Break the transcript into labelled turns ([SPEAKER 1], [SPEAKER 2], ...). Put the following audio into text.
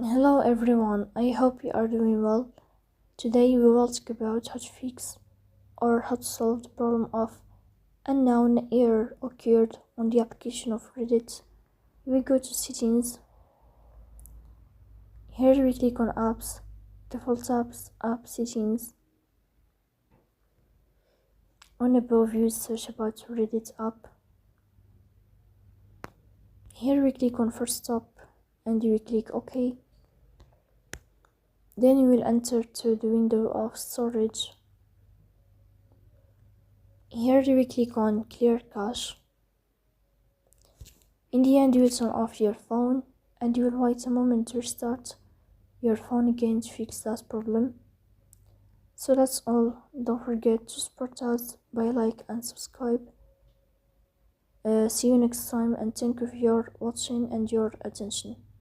[SPEAKER 1] Hello everyone, I hope you are doing well. Today we will talk about how to fix or how to solve the problem of unknown error occurred on the application of Reddit. We go to settings. Here we click on apps, default apps, app settings. On above you search about Reddit app. Here we click on first stop and we click OK. Then you will enter to the window of storage. Here you will click on clear cache. In the end you will turn off your phone and you will wait a moment to restart your phone again to fix that problem. So that's all. Don't forget to support us by like and subscribe. See you next time and thank you for your watching and your attention.